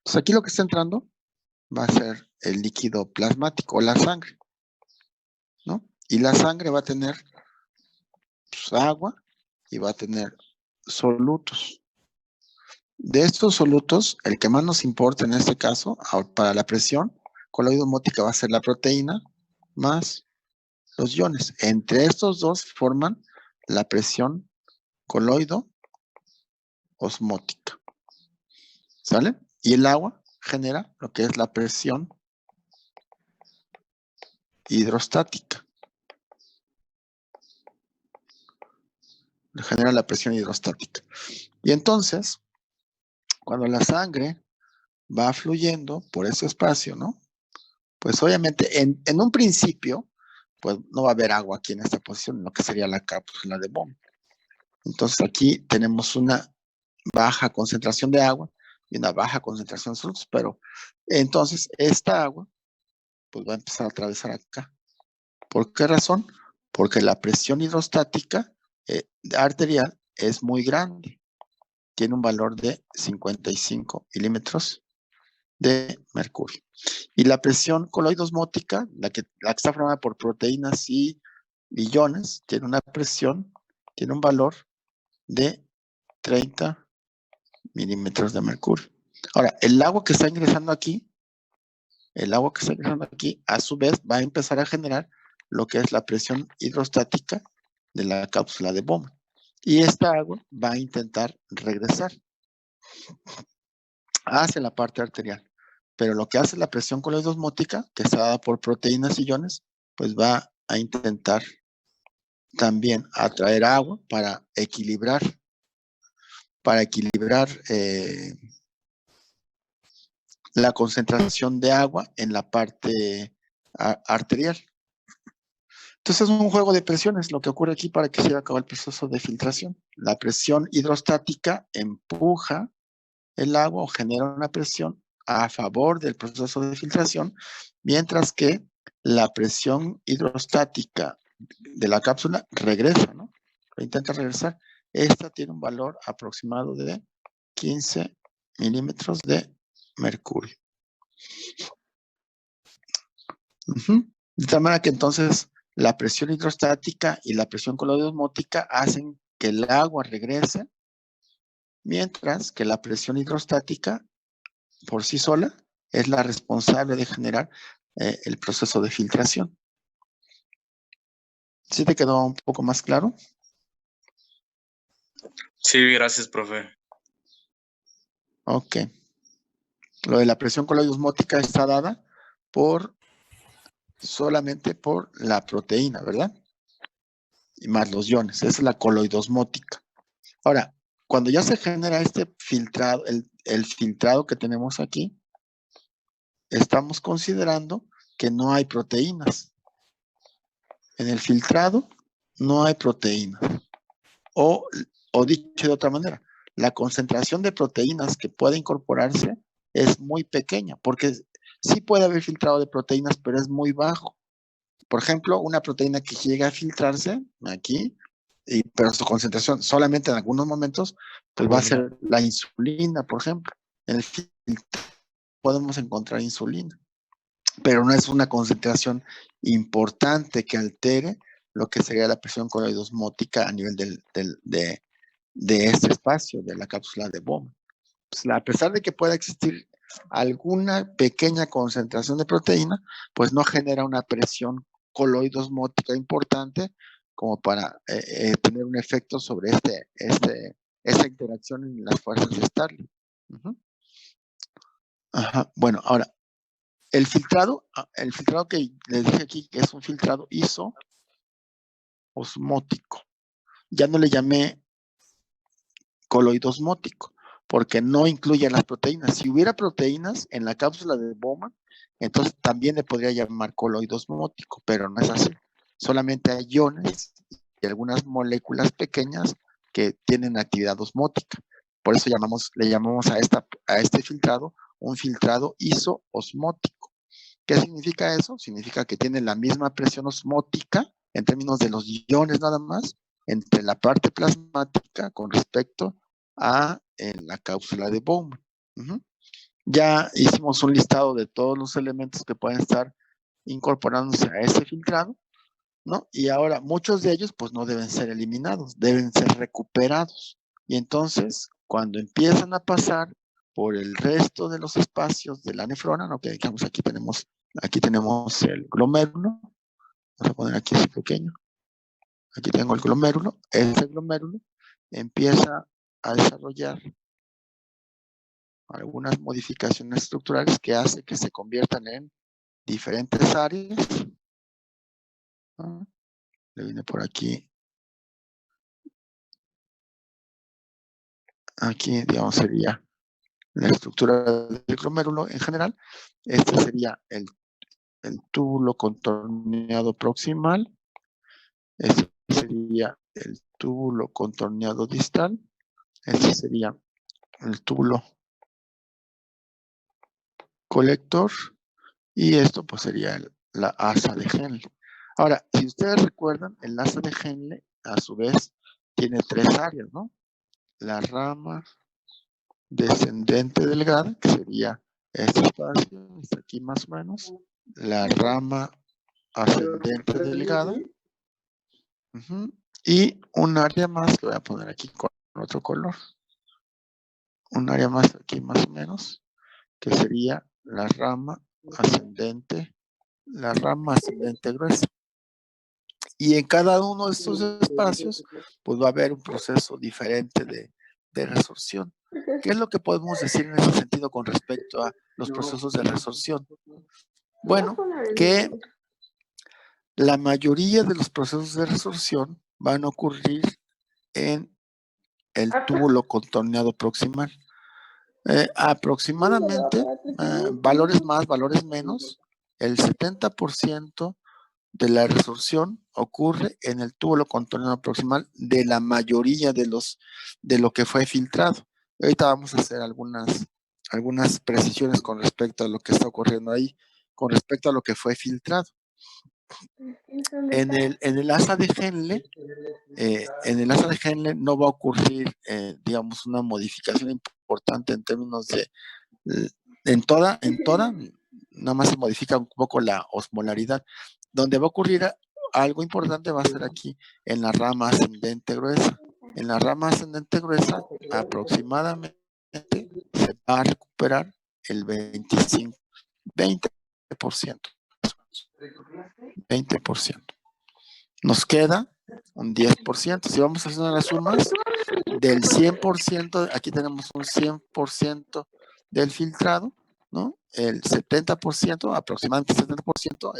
Entonces aquí lo que está entrando va a ser el líquido plasmático o la sangre, ¿no? Y la sangre va a tener pues, agua y va a tener solutos. De estos solutos, el que más nos importa en este caso, para la presión coloide-osmótica va a ser la proteína más los iones. Entre estos dos forman la presión coloide-osmótica. ¿Sale? Y el agua genera lo que es la presión hidrostática. Genera la presión hidrostática. Y entonces, cuando la sangre va fluyendo por ese espacio, ¿no? Pues obviamente en un principio, pues no va a haber agua aquí en esta posición, lo que sería la cápsula de Böhm. Entonces aquí tenemos una baja concentración de agua y una baja concentración de solutos, pero entonces esta agua pues va a empezar a atravesar acá. ¿Por qué razón? Porque la presión hidrostática arterial es muy grande. Tiene un valor de 55 milímetros de mercurio. Y la presión coloide-osmótica, la que está formada por proteínas y iones, tiene una presión, tiene un valor de 30 milímetros de mercurio. Ahora, el agua que está ingresando aquí, a su vez va a empezar a generar lo que es la presión hidrostática de la cápsula de Böhm. Y esta agua va a intentar regresar hacia la parte arterial. Pero lo que hace la presión coloide-osmótica, que está dada por proteínas y iones, pues va a intentar también atraer agua para equilibrar la concentración de agua en la parte arterial. Entonces es un juego de presiones lo que ocurre aquí para que se lleve a cabo el proceso de filtración. La presión hidrostática empuja el agua o genera una presión a favor del proceso de filtración, mientras que la presión hidrostática de la cápsula regresa, ¿no? Intenta regresar. Esta tiene un valor aproximado de 15 milímetros de mercurio. De tal manera que entonces la presión hidrostática y la presión coloide-osmótica hacen que el agua regrese, mientras que la presión hidrostática por sí sola es la responsable de generar el proceso de filtración. ¿Sí te quedó un poco más claro? Sí, gracias, profe. Ok. Lo de la presión coloide-osmótica está dada solamente por la proteína, ¿verdad? Y más los iones. Esa es la coloide-osmótica. Ahora, cuando ya se genera este filtrado, el filtrado que tenemos aquí, estamos considerando que no hay proteínas. En el filtrado no hay proteínas. O dicho de otra manera, la concentración de proteínas que puede incorporarse es muy pequeña, porque sí puede haber filtrado de proteínas, pero es muy bajo. Por ejemplo, una proteína que llega a filtrarse aquí, pero su concentración solamente en algunos momentos, pues va a ser la insulina, por ejemplo. En el filtro podemos encontrar insulina, pero no es una concentración importante que altere lo que sería la presión coloide-osmótica a nivel de este espacio, de la cápsula de Böhm. Pues, a pesar de que pueda existir alguna pequeña concentración de proteína, pues no genera una presión coloide-osmótica importante como para tener un efecto sobre esta interacción en las fuerzas de Starling. Ajá. Bueno, ahora, el filtrado que les dije aquí, que es un filtrado isoosmótico. Ya no le llamé coloidosmótico, porque no incluye las proteínas. Si hubiera proteínas en la cápsula de Böhm, entonces también le podría llamar coloidosmótico, pero no es así. Solamente hay iones y algunas moléculas pequeñas que tienen actividad osmótica. Por eso le llamamos a este filtrado un filtrado isoosmótico. ¿Qué significa eso? Significa que tiene la misma presión osmótica en términos de los iones nada más entre la parte plasmática con respecto a la cápsula de Böhm. Ya hicimos un listado de todos los elementos que pueden estar incorporándose a ese filtrado, ¿no? Y ahora muchos de ellos pues no deben ser eliminados, deben ser recuperados. Y entonces, cuando empiezan a pasar por el resto de los espacios de la nefrona, ¿no? Que digamos aquí tenemos el glomérulo, vamos a poner aquí así pequeño, aquí tengo el glomérulo, ese glomérulo empieza a desarrollar algunas modificaciones estructurales que hacen que se conviertan en diferentes áreas, ¿no? Le viene por aquí, digamos sería la estructura del glomérulo en general. Este sería el túbulo contorneado proximal, este sería el túbulo contorneado distal, este sería el túbulo colector, y esto pues sería la asa de Henle. Ahora, si ustedes recuerdan, el asa de Henle a su vez tiene tres áreas, ¿no? La rama descendente delgada, que sería este espacio, está aquí más o menos. La rama ascendente delgada. Y un área más que voy a poner aquí con otro color. Un área más aquí más o menos, que sería la rama ascendente gruesa. Y en cada uno de estos espacios, pues va a haber un proceso diferente de resorción. ¿Qué es lo que podemos decir en ese sentido con respecto a los procesos de resorción? Bueno, que la mayoría de los procesos de resorción van a ocurrir en el túbulo contorneado proximal. Aproximadamente, valores más, valores menos, el 70% de la resorción ocurre en el túbulo contorneado proximal de la mayoría de lo que fue filtrado. Ahorita vamos a hacer algunas precisiones con respecto a lo que está ocurriendo ahí, con respecto a lo que fue filtrado. En el asa de Henle, no va a ocurrir, digamos, una modificación importante en términos de, en toda, nada más se modifica un poco la osmolaridad. Donde va a ocurrir algo importante va a ser aquí, en la rama ascendente gruesa. En la rama ascendente gruesa, aproximadamente se va a recuperar el 20%. 20%. Nos queda un 10%. Si vamos haciendo las sumas, del 100%, aquí tenemos un 100% del filtrado, ¿no? El 70%, aproximadamente 70%,